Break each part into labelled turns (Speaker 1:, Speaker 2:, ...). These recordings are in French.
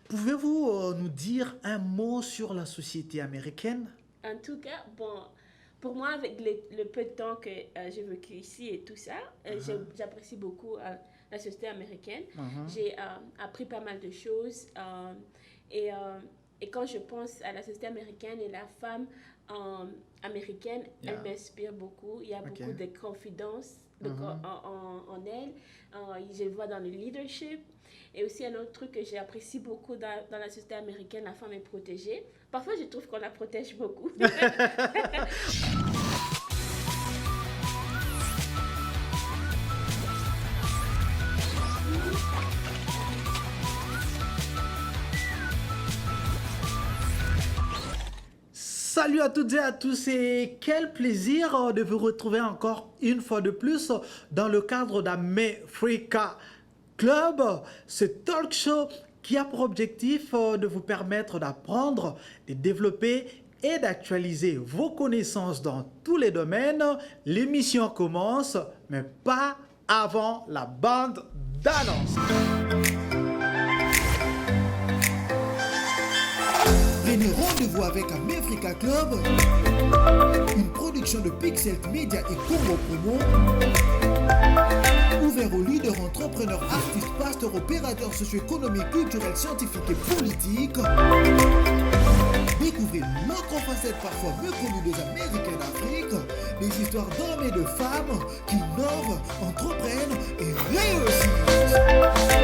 Speaker 1: Pouvez-vous nous dire un mot sur la société américaine?
Speaker 2: En tout cas, bon, pour moi, avec le peu de temps que j'ai vécu ici et tout ça, j'apprécie beaucoup la société américaine.
Speaker 1: Mhm.
Speaker 2: J'ai appris pas mal de choses. Et, euh, et quand je pense à la société américaine et la femme euh, américaine, elle
Speaker 1: Yeah.
Speaker 2: m'inspire beaucoup. Il y a
Speaker 1: Ok.
Speaker 2: beaucoup de confidence
Speaker 1: Mhm.
Speaker 2: en elle. Je le vois dans le leadership. Et aussi un autre truc que j'apprécie beaucoup dans la société américaine, la femme est protégée. Parfois, je trouve qu'on la protège beaucoup.
Speaker 1: Salut à toutes et à tous et quel plaisir de vous retrouver encore une fois de plus dans le cadre d'Amefrica Club, ce talk show qui a pour objectif de vous permettre d'apprendre, de développer et d'actualiser vos connaissances dans tous les domaines. L'émission commence, mais pas avant la bande d'annonce.
Speaker 3: Prenez rendez-vous avec Amefrica Club, une production de Pixel Media et Congo Promo, ouvert aux leaders, entrepreneurs, artistes, pasteurs, opérateurs socio-économiques, culturels, scientifiques et politiques. Découvrez notre facette parfois méconnue des Américains d'Afrique, des histoires d'hommes et de femmes qui innovent, entreprennent et réussissent.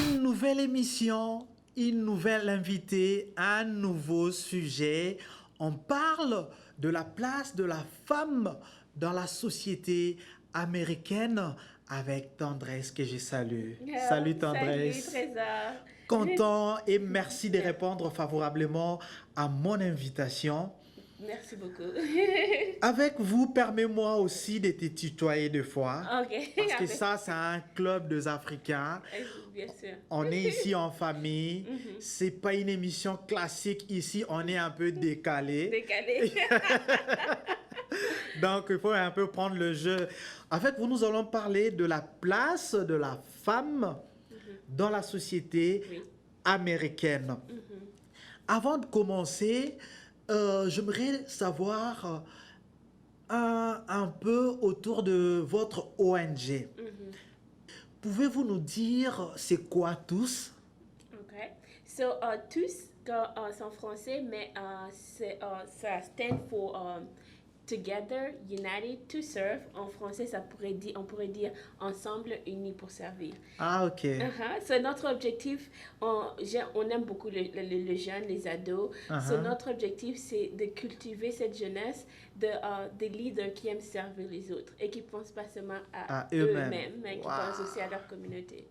Speaker 1: Une nouvelle émission, une nouvelle invitée, un nouveau sujet. On parle de la place de la femme dans la société américaine avec Tendresse que je salue. Salut Tendresse.
Speaker 2: Salut, Trésor.
Speaker 1: Content et merci de répondre favorablement à mon invitation.
Speaker 2: Merci beaucoup.
Speaker 1: Avec vous, permets-moi aussi de te tutoyer deux fois.
Speaker 2: Ok.
Speaker 1: Parce que ça, c'est un club des Africains.
Speaker 2: Bien sûr.
Speaker 1: On est ici en famille. C'est pas une émission classique. Ici, on est un peu décalé.
Speaker 2: Décalé.
Speaker 1: Donc, il faut un peu prendre le jeu. En fait, nous allons parler de la place de la femme dans la société
Speaker 2: Oui.
Speaker 1: américaine. Avant de commencer, j'aimerais savoir un peu autour de votre ONG. Pouvez-vous nous dire c'est quoi tous?
Speaker 2: Ok. So, tous, c'est en français, mais ça stand for Together, United to Serve. En français, on pourrait dire ensemble, unis pour servir.
Speaker 1: Ah, ok.
Speaker 2: So, notre objectif, on aime beaucoup le jeune, les ados. So, notre objectif, c'est de cultiver cette jeunesse des leaders qui aiment servir les autres et qui ne pensent pas seulement à eux-mêmes, mais qui
Speaker 1: Wow.
Speaker 2: pensent aussi à leur communauté.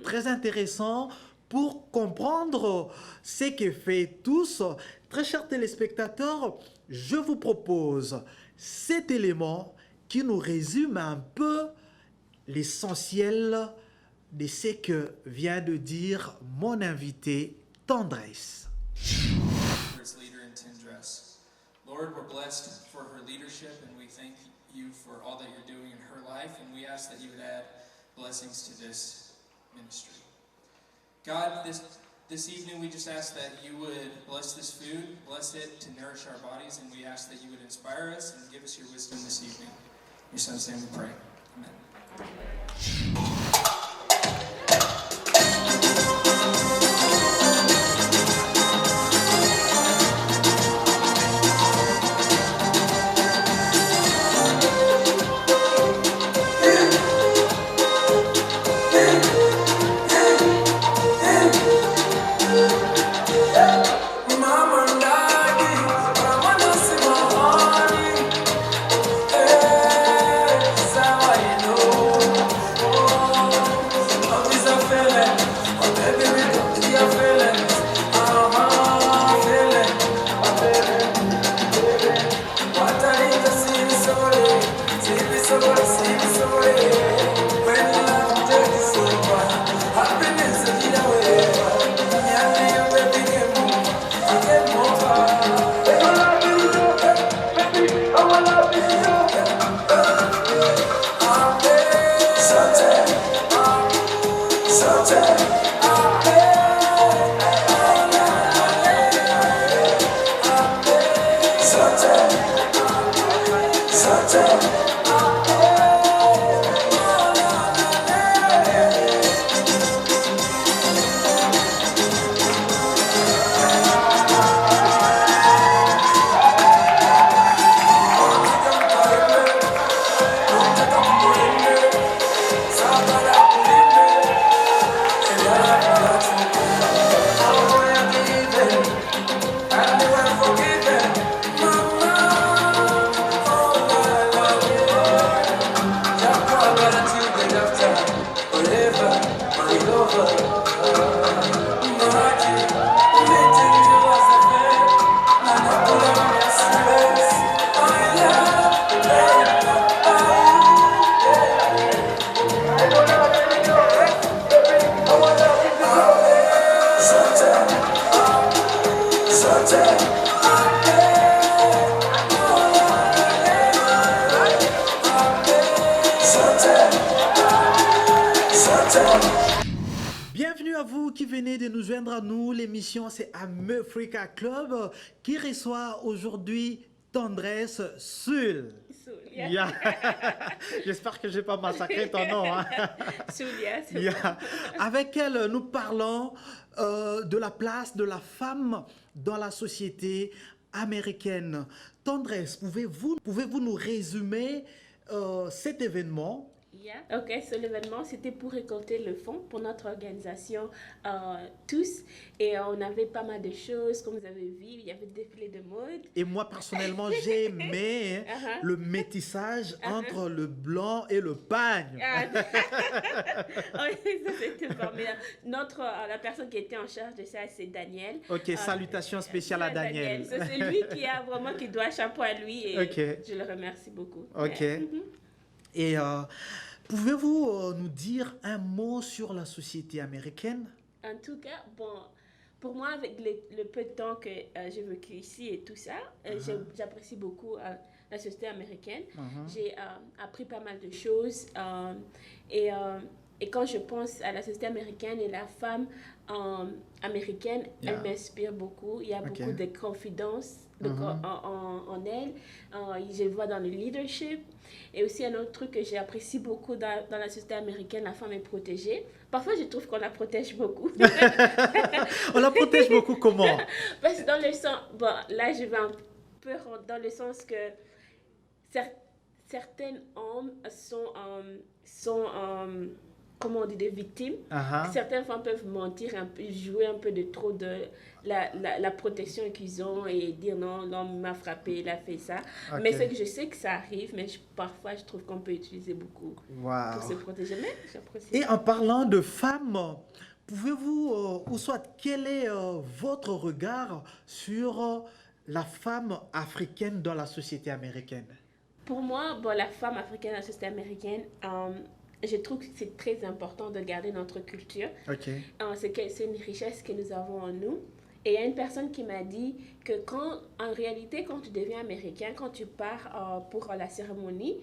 Speaker 1: Très intéressant pour comprendre ce que fait tous. Très chers téléspectateurs, je vous propose cet élément qui nous résume un peu l'essentiel de ce que vient de dire mon invité Tendresse.
Speaker 4: First leader in Tendresse. Lord, we're blessed for her leadership, and we thank you for all that you're doing in her life, and we ask that you would add blessings to this ministry. God, this evening we just ask that you would bless this food, bless it to nourish our bodies, and we ask that you would inspire us and give us your wisdom this evening. In your son's name we pray. Amen.
Speaker 1: Bienvenue à vous qui venez de nous joindre à nous. L'émission, c'est Africa Club qui reçoit aujourd'hui Tendresse Sul. Yeah. J'espère que je n'ai pas massacré ton nom. Hein.
Speaker 2: Soulia, c'est
Speaker 1: Yeah. Avec elle, nous parlons de la place de la femme dans la société américaine. Tendresse, pouvez-vous nous résumer cet événement?
Speaker 2: Yeah. Ok, ce l'événement, c'était pour récolter le fonds pour notre organisation tous. Et on avait pas mal de choses, comme vous avez vu, il y avait des défilés de mode.
Speaker 1: Et moi, personnellement, j'ai aimé le métissage entre le blanc et le pagne.
Speaker 2: Oui, ça c'était formidable. La personne qui était en charge de ça, c'est Daniel.
Speaker 1: Ok, salutations spéciales à Daniel.
Speaker 2: C'est lui qui doit un chapeau à lui et je le remercie beaucoup.
Speaker 1: Ok. Et pouvez-vous nous dire un mot sur la société américaine?
Speaker 2: En tout cas, bon, pour moi, avec le peu de temps que j'ai vécu ici et tout ça, j'apprécie beaucoup la société américaine. J'ai appris pas mal de choses. Et quand je pense à la société américaine et la femme américaine, elle m'inspire beaucoup. Il y a beaucoup de confiance en elle. Je vois dans le leadership. Et aussi un autre truc que j'apprécie beaucoup dans la société américaine, la femme est protégée. Parfois, je trouve qu'on la protège beaucoup.
Speaker 1: On la protège beaucoup comment?
Speaker 2: Parce que dans le sens... Bon, là, je vais un peu dans le sens que certains hommes sont comment on dit, des victimes. Certaines femmes peuvent mentir un peu, jouer un peu de trop de la protection qu'ils ont et dire non, l'homme m'a frappé, il a fait ça. Mais c'est que je sais que ça arrive, mais parfois je trouve qu'on peut utiliser beaucoup pour se protéger. Mais j'apprécie.
Speaker 1: Et en parlant de femmes, pouvez-vous, ou soit quel est votre regard sur la femme africaine dans la société américaine?
Speaker 2: Pour moi, bon, la femme africaine dans la société américaine, je trouve que c'est très important de garder notre culture. C'est une richesse que nous avons en nous. Et il y a une personne qui m'a dit que en réalité, quand tu deviens américain, quand tu pars pour la cérémonie,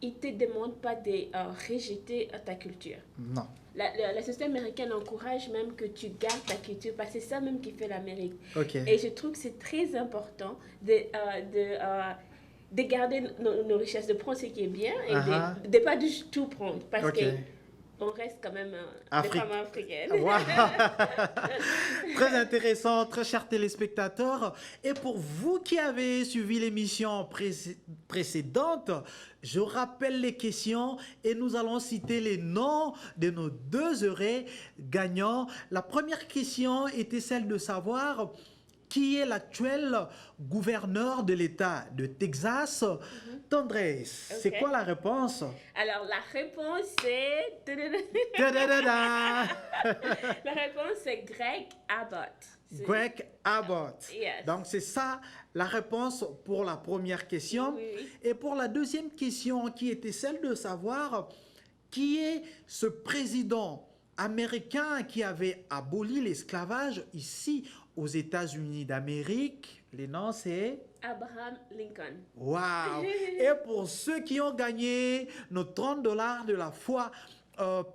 Speaker 2: ils ne te demandent pas de rejeter ta culture.
Speaker 1: Non.
Speaker 2: La société américaine encourage même que tu gardes ta culture parce que c'est ça même qui fait l'Amérique.
Speaker 1: Okay.
Speaker 2: Et je trouve que c'est très important de garder nos richesses, de prendre ce qui est bien et de ne pas du tout prendre parce qu'on reste quand même des femmes africaines.
Speaker 1: Wow. Très intéressant, très chers téléspectateurs. Et pour vous qui avez suivi l'émission précédente, je rappelle les questions et nous allons citer les noms de nos 2 heureux gagnants. La première question était celle de savoir qui est l'actuel gouverneur de l'État de Texas. Tendresse, c'est quoi la réponse?
Speaker 2: Alors, la réponse c'est... La réponse c'est Greg Abbott.
Speaker 1: Greg Abbott.
Speaker 2: Yes.
Speaker 1: Donc, c'est ça la réponse pour la première question.
Speaker 2: Oui.
Speaker 1: Et pour la deuxième question, qui était celle de savoir qui est ce président américain qui avait aboli l'esclavage ici aux États-Unis d'Amérique. Les noms, c'est
Speaker 2: Abraham Lincoln.
Speaker 1: Wow! Et pour ceux qui ont gagné nos $30 de la fois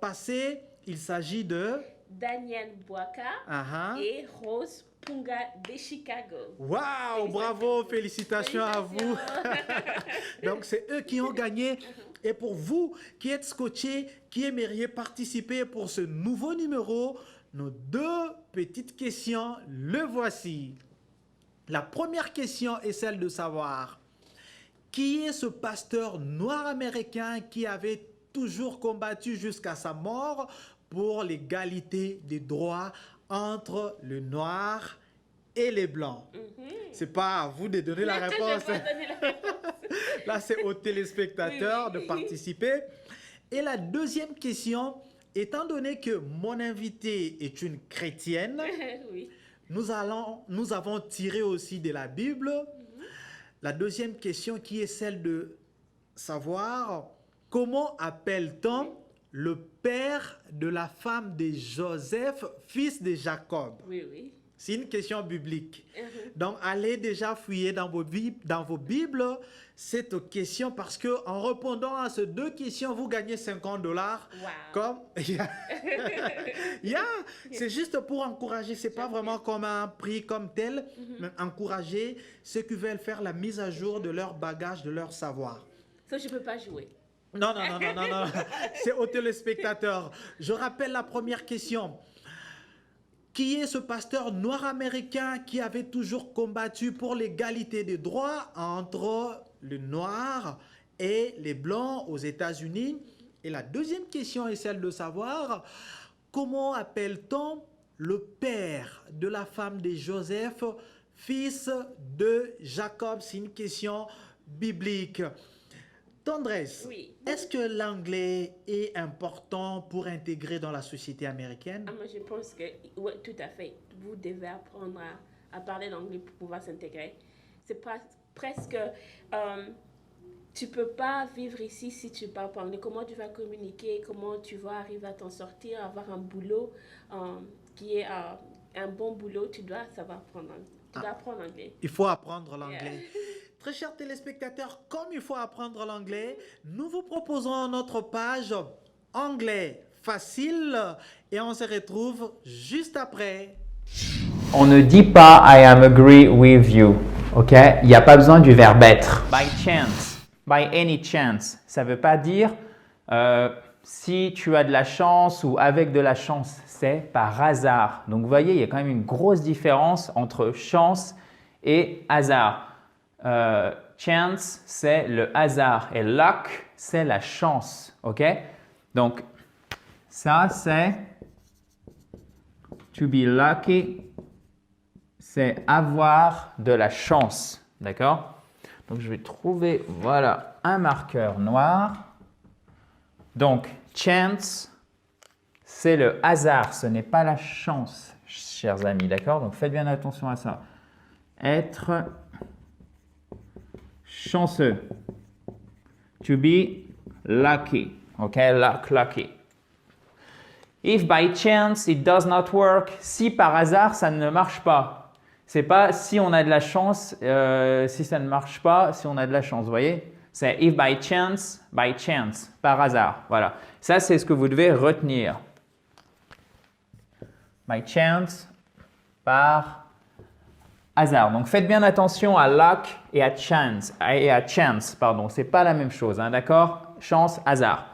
Speaker 1: passée, il s'agit de
Speaker 2: Daniel Boaka et Rose Punga de Chicago.
Speaker 1: Wow! Bravo! Félicitations à vous! Donc, c'est eux qui ont gagné. Et pour vous qui êtes scotchés, qui aimeriez participer pour ce nouveau numéro, nos 2 petites questions, le voici. La première question est celle de savoir qui est ce pasteur noir américain qui avait toujours combattu jusqu'à sa mort pour l'égalité des droits entre le noir et les blancs. C'est pas à vous de donner la réponse. Là, c'est aux téléspectateurs de participer. Et la deuxième question, étant donné que mon invité est une chrétienne, nous avons tiré aussi de la Bible. La deuxième question qui est celle de savoir comment appelle-t-on le père de la femme de Joseph, fils de Jacob? C'est une question biblique. Donc, allez déjà fouiller dans vos Bibles cette question parce que en répondant à ces 2 questions, vous gagnez $50.
Speaker 2: Wow.
Speaker 1: Comme, c'est juste pour encourager. C'est pas vraiment comme un prix comme tel, mais encourager ceux qui veulent faire la mise à jour de leur bagage, de leur savoir.
Speaker 2: Ça, je peux pas jouer.
Speaker 1: Non. C'est aux téléspectateurs. Je rappelle la première question. Qui est ce pasteur noir américain qui avait toujours combattu pour l'égalité des droits entre les noirs et les blancs aux États-Unis? Et la deuxième question est celle de savoir comment appelle-t-on le père de la femme de Joseph, fils de Jacob? C'est une question biblique. Tendresse,
Speaker 2: Oui.
Speaker 1: est-ce que l'anglais est important pour intégrer dans la société américaine?
Speaker 2: Moi, je pense que, oui, tout à fait. Vous devez apprendre à parler l'anglais pour pouvoir s'intégrer. C'est pas presque... tu peux pas vivre ici si tu parles pas anglais. Comment tu vas communiquer? Comment tu vas arriver à t'en sortir, avoir un boulot qui est un bon boulot? Tu dois savoir apprendre l'anglais.
Speaker 1: Il faut apprendre l'anglais.
Speaker 2: Yeah.
Speaker 1: Très chers téléspectateurs, comme il faut apprendre l'anglais, nous vous proposons notre page Anglais facile et on se retrouve juste après.
Speaker 5: On ne dit pas I am agree with you, ok? Il n'y a pas besoin du verbe être. By chance, by any chance, ça ne veut pas dire si tu as de la chance ou avec de la chance, c'est par hasard. Donc vous voyez, il y a quand même une grosse différence entre chance et hasard. Chance, c'est le hasard et luck, c'est la chance, ok? Donc, ça, c'est to be lucky, c'est avoir de la chance, d'accord? Donc, je vais trouver, voilà, un marqueur noir. Donc, chance, c'est le hasard, ce n'est pas la chance, chers amis, d'accord? Donc, faites bien attention à ça. Être chanceux. To be lucky. Ok, lucky. If by chance it does not work, si par hasard ça ne marche pas. C'est pas si on a de la chance, si ça ne marche pas, si on a de la chance, vous voyez? C'est if by chance, par hasard. Voilà. Ça, c'est ce que vous devez retenir. By chance, par hasard. Donc, faites bien attention à luck et à chance. C'est pas la même chose, hein, d'accord? Chance, hasard.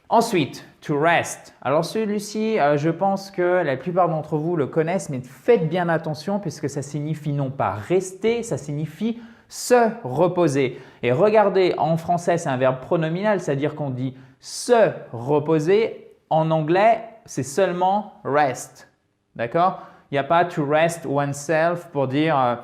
Speaker 5: Ensuite, to rest. Alors, celui-ci, je pense que la plupart d'entre vous le connaissent, mais faites bien attention puisque ça signifie non pas rester, ça signifie se reposer. Et regardez, en français, c'est un verbe pronominal, c'est-à-dire qu'on dit se reposer. En anglais, c'est seulement rest. D'accord? Il n'y a pas to rest oneself pour dire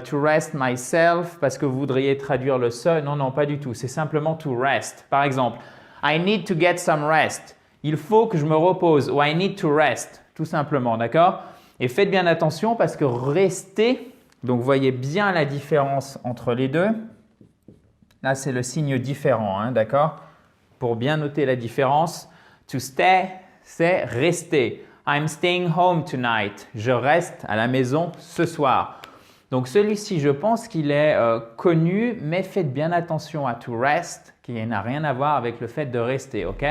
Speaker 5: to rest myself parce que vous voudriez traduire le se. Non, pas du tout. C'est simplement to rest. Par exemple, I need to get some rest. Il faut que je me repose. Ou I need to rest. Tout simplement, d'accord? Et faites bien attention parce que rester, donc vous voyez bien la différence entre les deux. Là, c'est le signe différent, hein, d'accord? Pour bien noter la différence, to stay, c'est rester. I'm staying home tonight. Je reste à la maison ce soir. Donc celui-ci, je pense qu'il est connu, mais faites bien attention à to rest, qui n'a rien à voir avec le fait de rester, ok?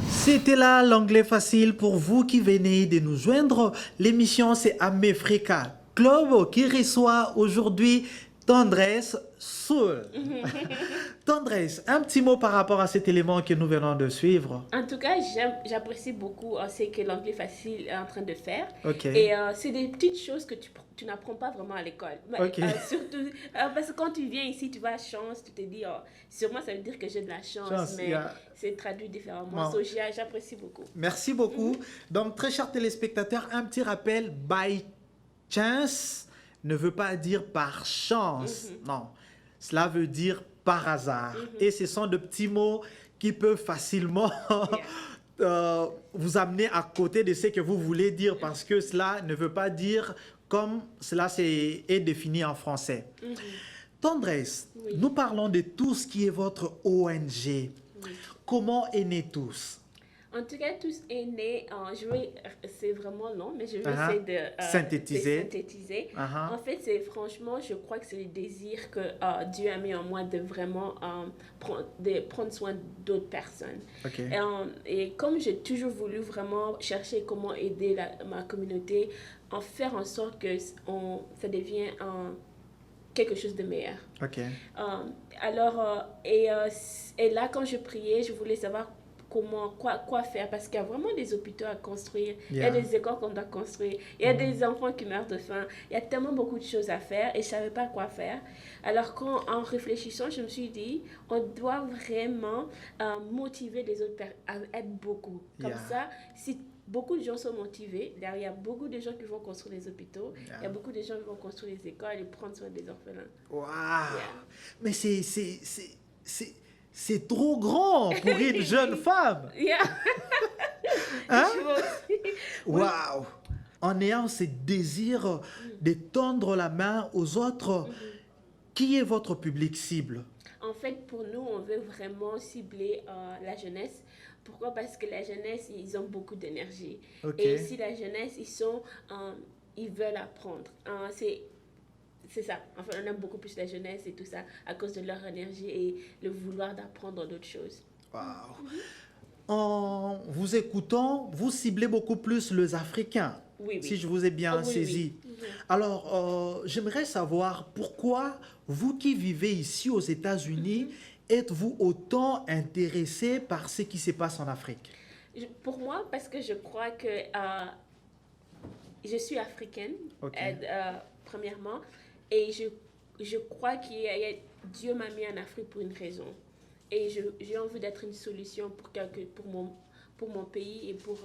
Speaker 1: C'était là l'anglais facile pour vous qui venez de nous joindre. L'émission, c'est America Club qui reçoit aujourd'hui Tendresse Soul. Tendresse, un petit mot par rapport à cet élément que nous venons de suivre.
Speaker 2: En tout cas, j'apprécie beaucoup ce que l'anglais facile est en train de faire.
Speaker 1: Okay.
Speaker 2: Et c'est des petites choses que tu n'apprends pas vraiment à l'école.
Speaker 1: Okay.
Speaker 2: Surtout, parce que quand tu viens ici, tu vois chance, tu te dis, sûrement ça veut dire que j'ai de la chance, mais c'est traduit différemment. So, j'apprécie beaucoup.
Speaker 1: Merci beaucoup. Donc, très chers téléspectateurs, un petit rappel, by chance ne veut pas dire par chance. Non, cela veut dire par hasard. Et ce sont de petits mots qui peuvent facilement vous amener à côté de ce que vous voulez dire parce que cela ne veut pas dire comme cela est défini en français. Tendresse, nous parlons de tout ce qui est votre ONG. Comment est né tous?
Speaker 2: En tout cas, tous est né, c'est vraiment long, mais je vais
Speaker 1: Uh-huh.
Speaker 2: essayer de
Speaker 1: Synthétiser.
Speaker 2: synthétiser.
Speaker 1: Uh-huh.
Speaker 2: En fait, franchement, je crois que c'est le désir que Dieu a mis en moi de vraiment prendre soin d'autres personnes.
Speaker 1: OK.
Speaker 2: Et comme j'ai toujours voulu vraiment chercher comment aider ma communauté, en faire en sorte que ça devienne quelque chose de meilleur.
Speaker 1: OK.
Speaker 2: Et là, quand je priais, je voulais savoir quoi faire, parce qu'il y a vraiment des hôpitaux à construire, il y a
Speaker 1: Yeah.
Speaker 2: des écoles qu'on doit construire, il y a des enfants qui meurent de faim, il y a tellement beaucoup de choses à faire et je ne savais pas quoi faire. Alors en réfléchissant, je me suis dit, on doit vraiment motiver les autres à être beaucoup. Comme
Speaker 1: Yeah.
Speaker 2: ça, si beaucoup de gens sont motivés, il y a beaucoup de gens qui vont construire les hôpitaux, il y a
Speaker 1: Yeah.
Speaker 2: beaucoup de gens qui vont construire les écoles et prendre soin des orphelins.
Speaker 1: Wow.
Speaker 2: Yeah.
Speaker 1: Mais c'est trop grand pour une jeune femme.
Speaker 2: Yeah.
Speaker 1: Hein?
Speaker 2: Je vois aussi.
Speaker 1: Wow. En ayant ce désir de tendre la main aux autres, qui est votre public cible?
Speaker 2: En fait, pour nous, on veut vraiment cibler la jeunesse. Pourquoi? Parce que la jeunesse, ils ont beaucoup d'énergie.
Speaker 1: OK.
Speaker 2: Et aussi, la jeunesse, ils veulent apprendre. C'est ça. En fait, on aime beaucoup plus la jeunesse et tout ça à cause de leur énergie et le vouloir d'apprendre d'autres choses.
Speaker 1: Wow. En vous écoutant, vous ciblez beaucoup plus les Africains,
Speaker 2: Oui, oui.
Speaker 1: si je vous ai bien
Speaker 2: Ah, oui,
Speaker 1: saisi.
Speaker 2: oui. Mhm.
Speaker 1: Alors, j'aimerais savoir pourquoi vous qui vivez ici aux États-Unis, êtes-vous autant intéressé par ce qui se passe en Afrique?
Speaker 2: Pour moi, parce que je crois que je suis africaine,
Speaker 1: OK.
Speaker 2: premièrement, et je crois que Dieu m'a mis en Afrique pour une raison. Et j'ai envie d'être une solution pour mon pays et pour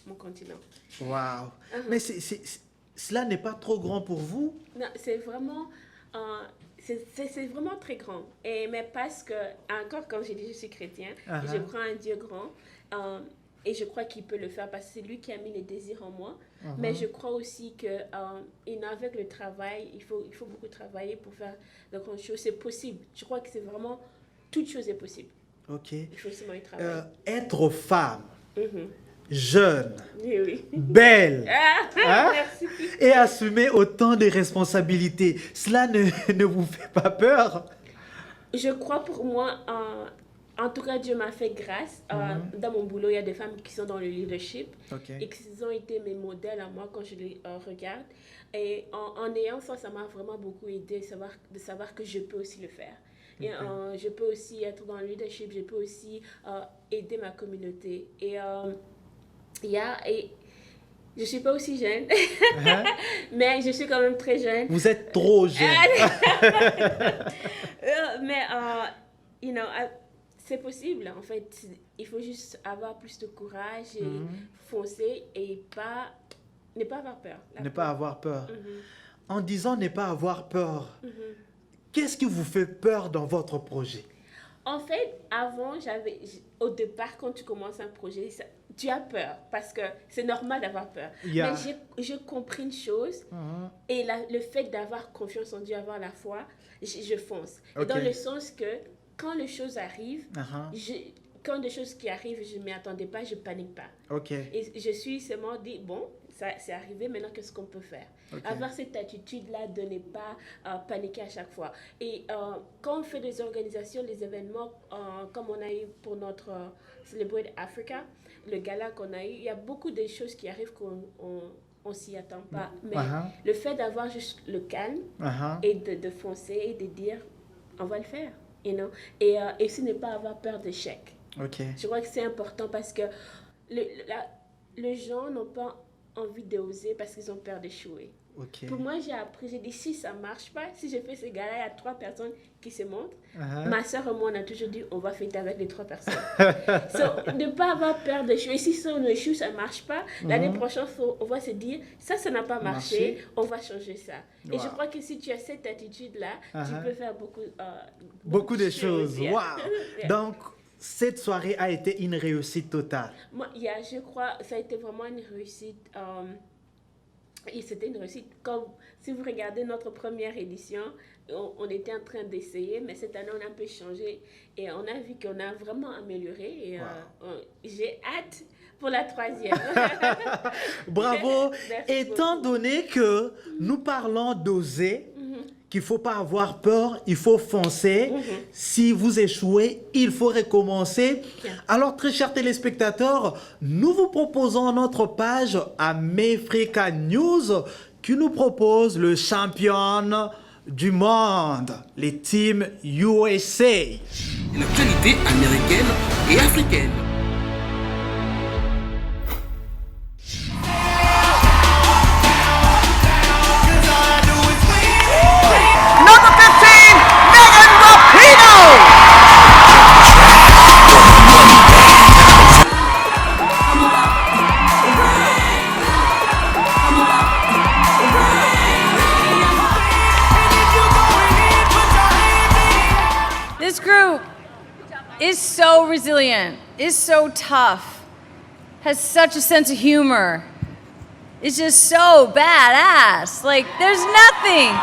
Speaker 2: mon continent.
Speaker 1: Wow. Mais cela n'est pas trop grand pour vous?
Speaker 2: Non, c'est vraiment très grand. Mais parce que, encore comme j'ai dit, je suis chrétien,
Speaker 1: Uh-huh.
Speaker 2: je crois en un Dieu grand. Et je crois qu'il peut le faire parce que c'est lui qui a mis les désirs en moi. Mais je crois aussi que avec le travail, il faut beaucoup travailler pour faire de grandes choses. C'est possible. Je crois que c'est vraiment, toute chose est possible.
Speaker 1: OK.
Speaker 2: Il faut seulement y travailler.
Speaker 1: Être femme,
Speaker 2: Mhm.
Speaker 1: jeune,
Speaker 2: Oui, oui.
Speaker 1: belle,
Speaker 2: Ah,
Speaker 1: Hein?
Speaker 2: merci.
Speaker 1: et assumer autant de responsabilités, cela ne vous fait pas peur?
Speaker 2: Je crois pour moi, en tout cas, Dieu m'a fait grâce. Dans mon boulot, il y a des femmes qui sont dans le leadership
Speaker 1: OK.
Speaker 2: et qui ont été mes modèles à moi quand je les regarde. Et en ayant ça, ça m'a vraiment beaucoup aidé de savoir que je peux aussi le faire. Et je peux aussi être dans le leadership, je peux aussi aider ma communauté. Et je ne suis pas aussi jeune,
Speaker 1: Hein?
Speaker 2: mais je suis quand même très jeune.
Speaker 1: Vous êtes trop jeune.
Speaker 2: Mais, c'est possible, en fait. Il faut juste avoir plus de courage et foncer et ne pas avoir peur.
Speaker 1: Ne pas avoir peur.
Speaker 2: Mhm.
Speaker 1: En disant ne pas avoir peur,
Speaker 2: Mhm.
Speaker 1: qu'est-ce qui vous fait peur dans votre projet?
Speaker 2: En fait, avant, au départ, quand tu commences un projet, tu as peur parce que c'est normal d'avoir peur.
Speaker 1: Yeah.
Speaker 2: Mais j'ai compris une chose et le fait d'avoir confiance en Dieu, avoir la foi, je fonce. Et
Speaker 1: Ok.
Speaker 2: dans le sens que quand les choses arrivent,
Speaker 1: Uh-huh.
Speaker 2: quand des choses qui arrivent, je ne m'y attendais pas, je ne panique pas.
Speaker 1: OK.
Speaker 2: Et je suis seulement dit, bon, ça c'est arrivé, maintenant qu'est-ce qu'on peut faire?
Speaker 1: Ok.
Speaker 2: Avoir cette attitude-là de ne pas paniquer à chaque fois. Et quand on fait des organisations, des événements, comme on a eu pour notre Celebrate Africa, le gala qu'on a eu, il y a beaucoup de choses qui arrivent qu'on s'y attend pas. Mais
Speaker 1: Uh-huh.
Speaker 2: le fait d'avoir juste le calme
Speaker 1: Uh-huh.
Speaker 2: et de foncer et de dire, on va le faire. You know? Et ce n'est pas avoir peur d'échec.
Speaker 1: OK.
Speaker 2: Je crois que c'est important parce que les gens n'ont pas envie d'oser parce qu'ils ont peur d'échouer.
Speaker 1: OK.
Speaker 2: Pour moi, j'ai dit, si ça ne marche pas, si je fais ce gars-là, il y a 3 personnes qui se montrent.
Speaker 1: Uh-huh.
Speaker 2: Ma soeur et moi, on a toujours dit, on va fêter avec les 3 personnes. Ne pas avoir peur d'échouer. Si ça on échoue, ça ne marche pas, l'année prochaine, on va se dire, ça n'a pas marché, on va changer ça. Et je
Speaker 1: Wow.
Speaker 2: crois que si tu as cette attitude-là, tu
Speaker 1: Uh-huh.
Speaker 2: peux faire
Speaker 1: Beaucoup de choses.
Speaker 2: Yeah.
Speaker 1: Wow.
Speaker 2: Yeah.
Speaker 1: Donc, cette soirée a été une réussite totale.
Speaker 2: Moi, je crois ça a été vraiment une réussite. Et c'était une réussite. Comme, si vous regardez notre première édition, on était en train d'essayer, mais cette année, on a un peu changé et on a vu qu'on a vraiment amélioré. Et j'ai hâte pour la 3e.
Speaker 1: Bravo.
Speaker 2: Merci
Speaker 1: Étant
Speaker 2: beaucoup.
Speaker 1: donné que nous parlons d'oser, qu'il ne faut pas avoir peur, il faut foncer. Si vous échouez, il faut recommencer. Alors, très chers téléspectateurs, nous vous proposons notre page America News qui nous propose le champion du monde, les teams USA.
Speaker 6: L'actualité américaine et africaine.
Speaker 7: Number 15, Megan Rapinoe.
Speaker 8: This group is so resilient, is so tough, has such a sense of humor. It's just so badass. Like, there's nothing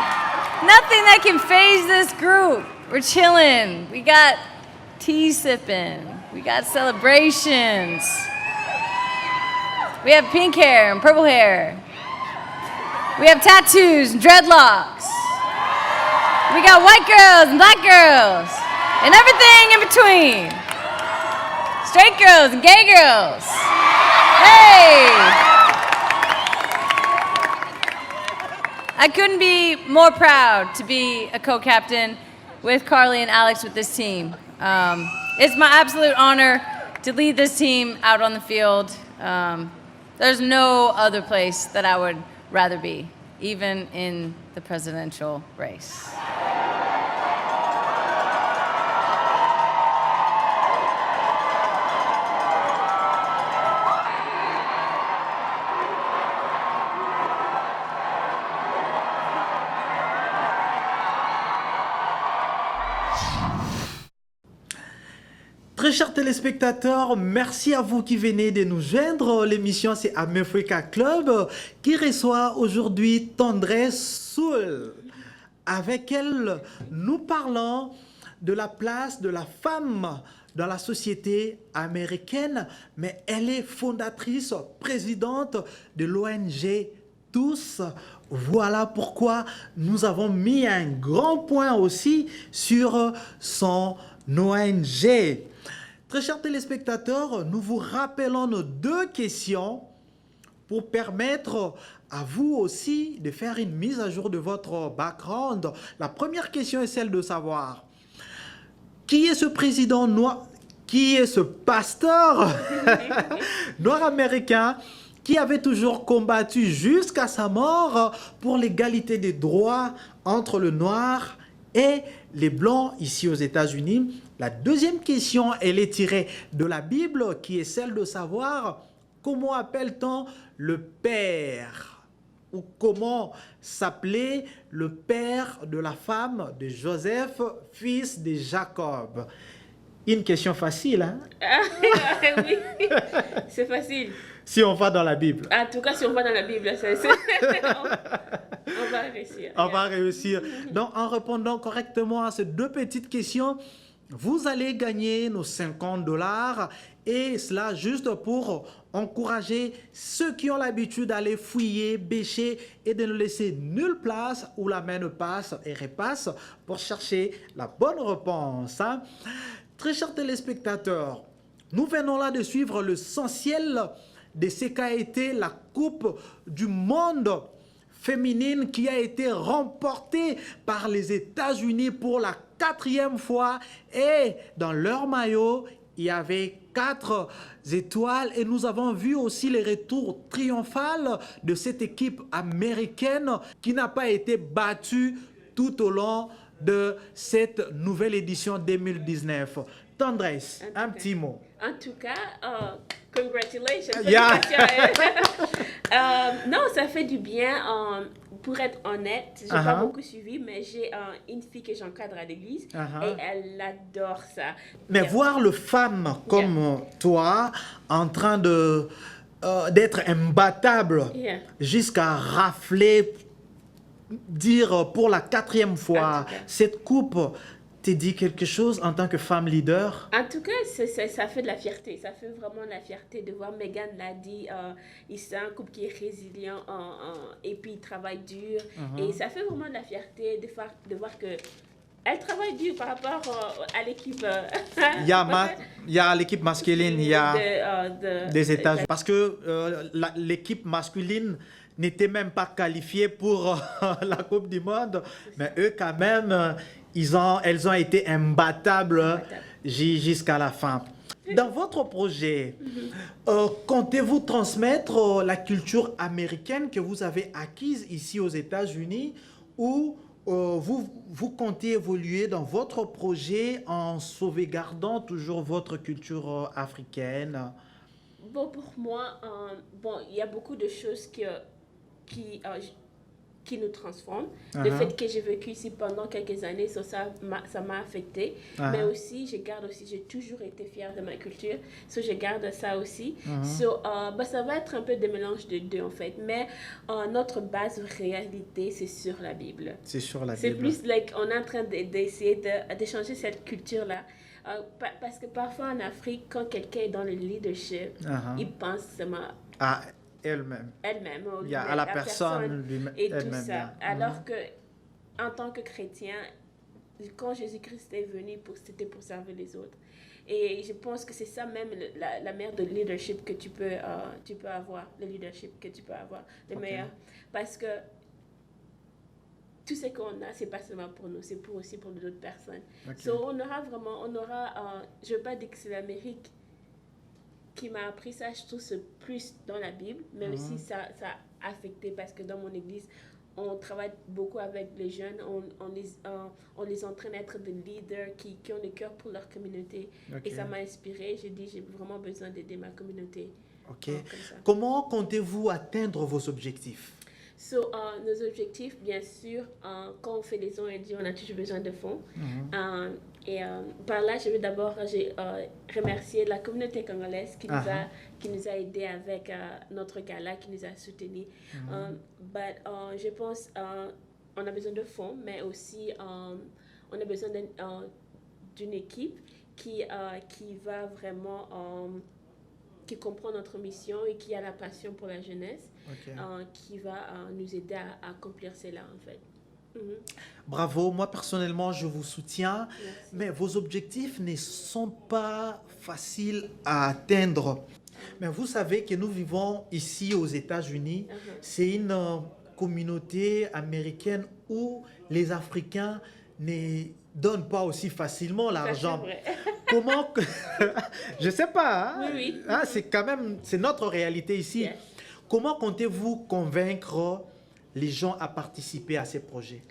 Speaker 8: that can phase this group. We're chilling. We got tea sipping. We got celebrations. We have pink hair and purple hair. We have tattoos and dreadlocks. We got white girls and black girls and everything in between. Straight girls and gay girls. Hey! I couldn't be more proud to be a co-captain with Carly and Alex with this team. It's my absolute honor to lead this team out on the field. There's no other place that I would rather be, even in the presidential race.
Speaker 1: Très chers téléspectateurs, merci à vous qui venez de nous joindre. L'émission, c'est America Club qui reçoit aujourd'hui Tendresse Soul. Avec elle, nous parlons de la place de la femme dans la société américaine, mais elle est fondatrice, présidente de l'ONG Tous. Voilà pourquoi nous avons mis un grand point aussi sur son ONG. Très chers téléspectateurs, nous vous rappelons nos 2 questions pour permettre à vous aussi de faire une mise à jour de votre background. La première question est celle de savoir qui est ce président noir, qui est ce pasteur noir américain qui avait toujours combattu jusqu'à sa mort pour l'égalité des droits entre le noir et les blancs ici aux États-Unis. La deuxième question, elle est tirée de la Bible, qui est celle de savoir comment appelle-t-on le père ou comment s'appelait le père de la femme de Joseph, fils de Jacob. Une question facile, hein?
Speaker 2: Oui, c'est facile.
Speaker 1: Si on va dans la Bible.
Speaker 2: En tout cas, si on va dans la Bible, on va réussir.
Speaker 1: On va réussir. Donc, en répondant correctement à ces 2 petites questions, vous allez gagner nos $50 et cela juste pour encourager ceux qui ont l'habitude d'aller fouiller, bêcher et de ne laisser nulle place où la main ne passe et repasse pour chercher la bonne réponse. Hein? Très chers téléspectateurs, nous venons là de suivre l'essentiel de ce qu'a été la Coupe du Monde féminine qui a été remportée par les États-Unis pour la 4e fois. Et dans leur maillot, il y avait 4 étoiles. Et nous avons vu aussi les retours triomphales de cette équipe américaine qui n'a pas été battue tout au long de cette nouvelle édition 2019. Tendresse, un petit mot.
Speaker 2: En tout cas, congratulations.
Speaker 1: Yeah.
Speaker 2: Non, ça fait du bien. Pour être honnête, je n'ai pas beaucoup suivi, mais j'ai une fille que j'encadre à l'église et elle adore ça.
Speaker 1: Mais voir le femme comme toi en train de d'être imbattable
Speaker 2: Yeah.
Speaker 1: jusqu'à rafler, dire pour la 4e fois,
Speaker 2: En tout cas.
Speaker 1: cette coupe te dit quelque chose en tant que femme leader?
Speaker 2: En tout cas, ça fait de la fierté. Ça fait vraiment de la fierté de voir Megan l'a dit. C'est un couple qui est résilient et puis il travaille dur. Et ça fait vraiment de la fierté de voir que elle travaille dur par rapport à l'équipe.
Speaker 1: Il y a l'équipe masculine, il y a des États-Unis.
Speaker 2: de-
Speaker 1: Parce que l'équipe masculine n'était même pas qualifiée pour la Coupe du Monde. Mais eux, quand même, elles ont été imbattables jusqu'à la fin. Dans votre projet, comptez-vous transmettre la culture américaine que vous avez acquise ici aux États-Unis ou vous comptez évoluer dans votre projet en sauvegardant toujours votre culture africaine?
Speaker 2: Bon, pour moi, il y a beaucoup de choses qui nous transforment. Le fait que j'ai vécu ici pendant quelques années, ça m'a affecté. Mais aussi, j'ai toujours été fière de ma culture. Je garde ça aussi. Ça va être un peu des mélanges de deux, en fait. Mais notre base réalité, c'est sur la Bible.
Speaker 1: C'est sur la
Speaker 2: C'est
Speaker 1: Bible.
Speaker 2: plus on est en train d'essayer d'échanger cette culture-là. Parce que parfois en Afrique, quand quelqu'un est dans le leadership, il pense seulement
Speaker 1: À elle-même.
Speaker 2: elle-même,
Speaker 1: Il y a à la personne
Speaker 2: et tout
Speaker 1: elle-même.
Speaker 2: ça. Alors que, en tant que chrétien, quand Jésus-Christ est venu, c'était pour servir les autres. Et je pense que c'est ça même la meilleure de leadership que tu peux avoir, le leadership que tu peux avoir, le meilleur. Parce que tout ce qu'on a, c'est pas seulement pour nous, c'est aussi pour d'autres personnes. On aura, je veux pas dire que c'est l'Amérique qui m'a appris ça, je trouve c'est plus dans la Bible, mais aussi ça a affecté parce que dans mon église, on travaille beaucoup avec les jeunes, on les entraîne à être des leaders qui ont le cœur pour leur communauté. Et ça m'a inspirée, j'ai dit j'ai vraiment besoin d'aider ma communauté.
Speaker 1: Ok.
Speaker 2: Comme ça.
Speaker 1: Comment comptez-vous atteindre vos objectifs?
Speaker 2: Nos objectifs, bien sûr, quand on fait les ONG, on a toujours besoin de fonds. Par là, je veux d'abord remercier la communauté congolaise qui nous a aidés avec notre gala, qui nous a soutenus. Je pense on a besoin de fonds, mais aussi on a besoin d'une équipe qui va vraiment... qui comprend notre mission et qui a la passion pour la jeunesse, qui va nous aider à accomplir cela, en fait.
Speaker 1: Bravo, moi personnellement je vous soutiens,
Speaker 2: Merci.
Speaker 1: mais vos objectifs ne sont pas faciles à atteindre. Mais vous savez que nous vivons ici aux États-Unis, c'est une communauté américaine où les Africains ne donnent pas aussi facilement l'argent.
Speaker 2: Ça, c'est vrai.
Speaker 1: Comment je sais pas, hein?
Speaker 2: Oui.
Speaker 1: Hein, c'est notre réalité ici.
Speaker 2: Yes.
Speaker 1: Comment comptez-vous convaincre les gens à participer à ces projets?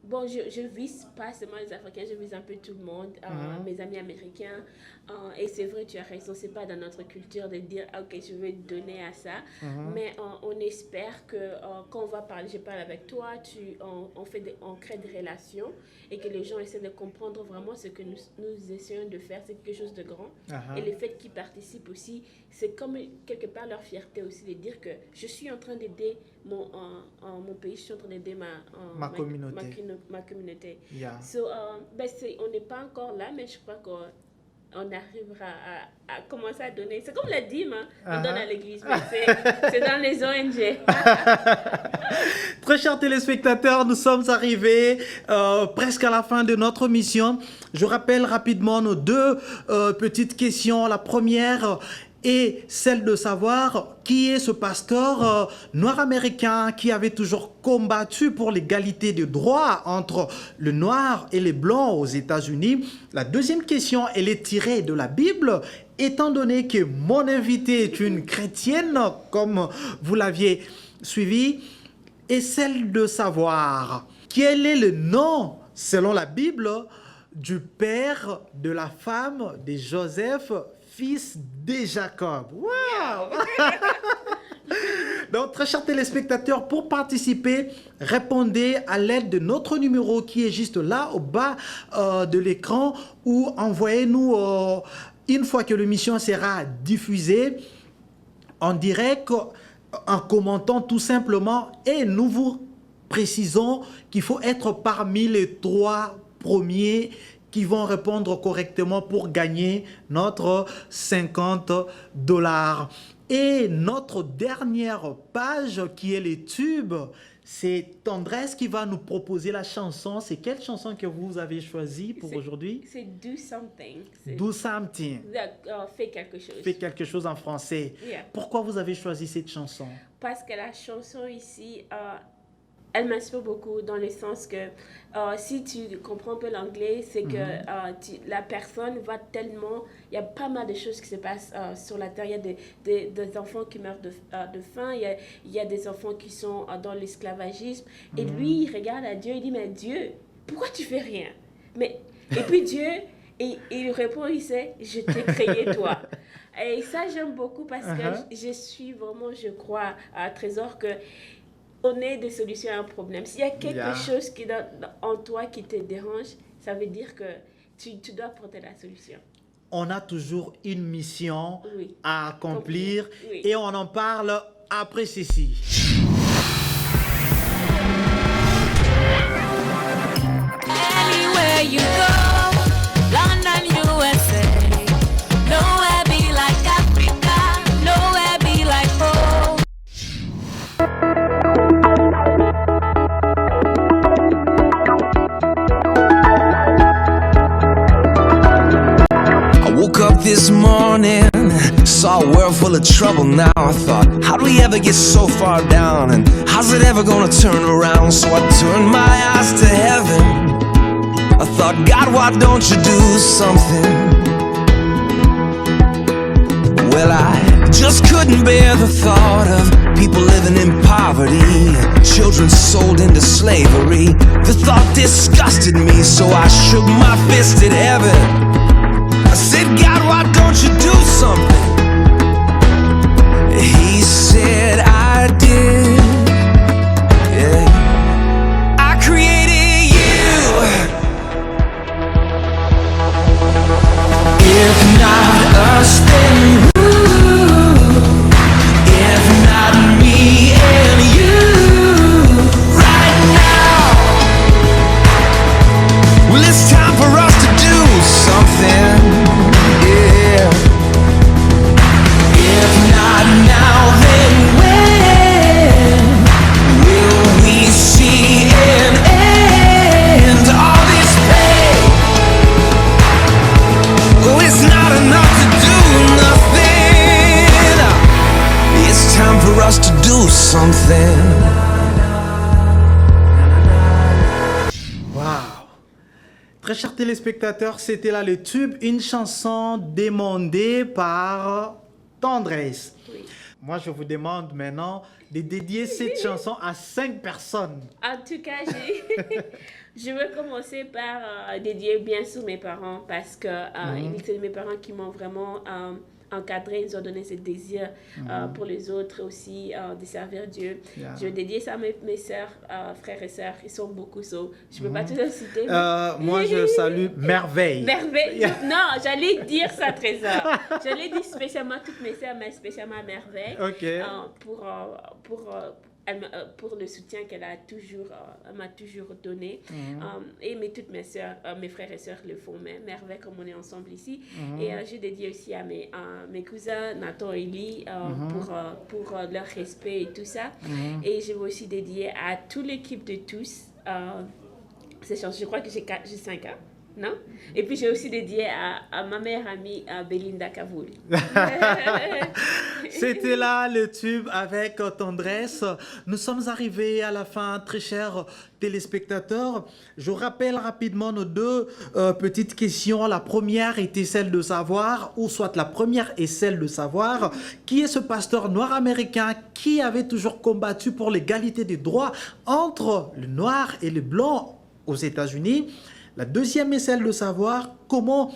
Speaker 2: Bon, je vise pas seulement les Africains, je vise un peu tout le monde, mes amis américains. Et c'est vrai, tu as raison, c'est pas dans notre culture de dire, ok, je vais donner à ça. Mais on espère que quand on va parler, je parle avec toi, on crée des relations et que les gens essaient de comprendre vraiment ce que nous essayons de faire, c'est quelque chose de grand. Et le fait qu'ils participent aussi, c'est comme quelque part leur fierté aussi de dire que je suis en train d'aider mon pays, je suis en train d'aider ma communauté.
Speaker 1: Yeah.
Speaker 2: On n'est pas encore là, mais je crois qu'on arrivera à commencer à donner. C'est comme la dîme, hein? On donne à l'église, mais c'est dans les ONG.
Speaker 1: Très chers téléspectateurs, nous sommes arrivés presque à la fin de notre mission. Je rappelle rapidement nos deux petites questions. La première est celle de savoir qui est ce pasteur noir américain qui avait toujours combattu pour l'égalité de droits entre le noir et les blancs aux États-Unis. La deuxième question, elle est tirée de la Bible. Étant donné que mon invité est une chrétienne, comme vous l'aviez suivi, est celle de savoir quel est le nom, selon la Bible, du père de la femme de Joseph, fils de Jacob. Wow! Donc, très chers téléspectateurs, pour participer, répondez à l'aide de notre numéro qui est juste là, au bas de l'écran, ou envoyez-nous une fois que l'émission sera diffusée, en direct, en commentant tout simplement, et nous vous précisons qu'il faut être parmi les 3 premiers qui vont répondre correctement pour gagner notre $50. Et notre dernière page, qui est les tubes, c'est Tendresse qui va nous proposer la chanson. C'est quelle chanson que vous avez choisie pour aujourd'hui?
Speaker 2: C'est Do Something.
Speaker 1: Do Something.
Speaker 2: Fais quelque chose.
Speaker 1: Fais quelque chose en français.
Speaker 2: Yeah.
Speaker 1: Pourquoi vous avez choisi cette chanson?
Speaker 2: Parce que la chanson ici, elle m'inspire beaucoup dans le sens que si tu comprends un peu l'anglais, c'est que la personne va tellement... Il y a pas mal de choses qui se passent sur la terre. Il y a des enfants qui meurent de faim. Il y a des enfants qui sont dans l'esclavagisme. Et lui, il regarde à Dieu, il dit, mais Dieu, pourquoi tu fais rien? Et puis Dieu, il répond, il sait, je t'ai créé toi. Et ça, j'aime beaucoup parce que je crois à Trésor que on est des solutions à un problème. S'il y a quelque chose qui en toi qui te dérange, ça veut dire que tu dois porter la solution.
Speaker 1: On a toujours une mission à accomplir
Speaker 2: Oui.
Speaker 1: et on en parle après ceci.
Speaker 9: Anywhere you go, London, USA. Nowhere be like Africa, nowhere be like home.
Speaker 10: I woke up this morning, saw a world full of trouble. Now I thought, how do we ever get so far down? And how's it ever gonna turn around? So I turned my eyes to heaven. I thought, God, why don't you do something? Well, I just couldn't bear the thought of people living in poverty, children sold into slavery. The thought disgusted me, so I shook my fist at heaven. I said, God, why don't you do something? He said, I did. Yeah. I created you. If not us, then who? If not me and you. Right now. Well, it's time for us to do something. Yeah. If not now, then when will we see an end to all this pain? Oh, it's not enough to do nothing. It's time for us to do something.
Speaker 1: Wow. Très chers téléspectateurs, c'était là le tube, une chanson demandée par Tendresse.
Speaker 2: Oui.
Speaker 1: Moi, je vous demande maintenant de dédier cette chanson à 5 personnes.
Speaker 2: En tout cas, je veux commencer par dédier bien sûr mes parents parce que c'est mes parents qui m'ont vraiment encadré, ils ont donné ce désir pour les autres aussi, de servir Dieu.
Speaker 1: Yeah.
Speaker 2: Je veux dédier ça à mes sœurs, frères et sœurs, ils sont beaucoup, so, je ne peux pas tous les citer.
Speaker 1: Moi, je salue Merveille.
Speaker 2: Merveille. Non, j'allais dire ça, Trésor. J'allais dire spécialement toutes mes sœurs, mais spécialement à Merveille.
Speaker 1: Ok.
Speaker 2: Pour le soutien qu'elle m'a toujours donné. Et toutes mes sœurs, mes frères et sœurs le font, mais Merveille, comme on est ensemble ici. Et je dédie aussi à mes cousins, Nathan et Lee, pour leur respect et tout ça. Et je veux aussi dédier à toute l'équipe de tous. Je crois que j'ai 5 ans. Non? Et puis j'ai aussi dédié à ma meilleure amie, Belinda Cavoul.
Speaker 1: C'était là le tube avec Tendresse. Nous sommes arrivés à la fin, très chers téléspectateurs. Je rappelle rapidement nos 2 petites questions. La première était celle de savoir, ou soit la première est celle de savoir, qui est ce pasteur noir américain qui avait toujours combattu pour l'égalité des droits entre les noirs et les blancs aux États-Unis. La deuxième est celle de savoir comment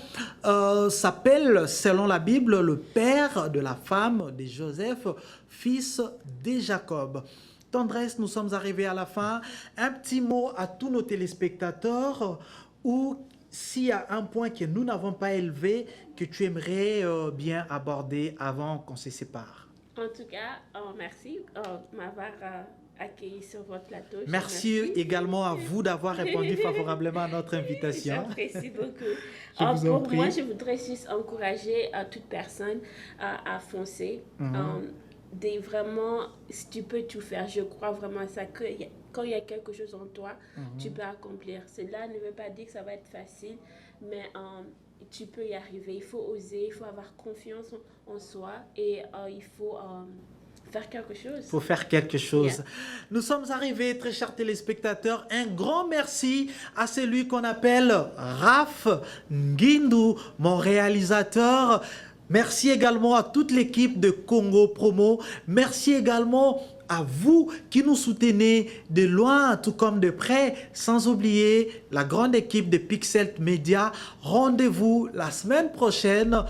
Speaker 1: s'appelle, selon la Bible, le père de la femme de Joseph, fils de Jacob. Tendresse, nous sommes arrivés à la fin. Un petit mot à tous nos téléspectateurs. Où s'il y a un point que nous n'avons pas élevé, que tu aimerais bien aborder avant qu'on se sépare.
Speaker 2: En tout cas, merci de m'avoir accueilli sur votre plateau. Je
Speaker 1: Merci
Speaker 2: remercie.
Speaker 1: également à vous d'avoir répondu favorablement à notre invitation.
Speaker 2: J'apprécie beaucoup.
Speaker 1: Je vous en
Speaker 2: Pour
Speaker 1: prie.
Speaker 2: moi, je voudrais juste encourager toute personne à foncer. Vraiment, si tu peux tout faire, je crois vraiment à ça, que quand il y a quelque chose en toi, tu peux accomplir. Cela ne veut pas dire que ça va être facile, mais tu peux y arriver. Il faut oser, il faut avoir confiance en soi et il faut faire quelque chose.
Speaker 1: Il faut faire quelque chose.
Speaker 2: Yeah.
Speaker 1: Nous sommes arrivés, très chers téléspectateurs. Un grand merci à celui qu'on appelle Raph Ngindu, mon réalisateur. Merci également à toute l'équipe de Congo Promo. Merci également à vous qui nous soutenez de loin, tout comme de près, sans oublier la grande équipe de Pixel Media. Rendez-vous la semaine prochaine.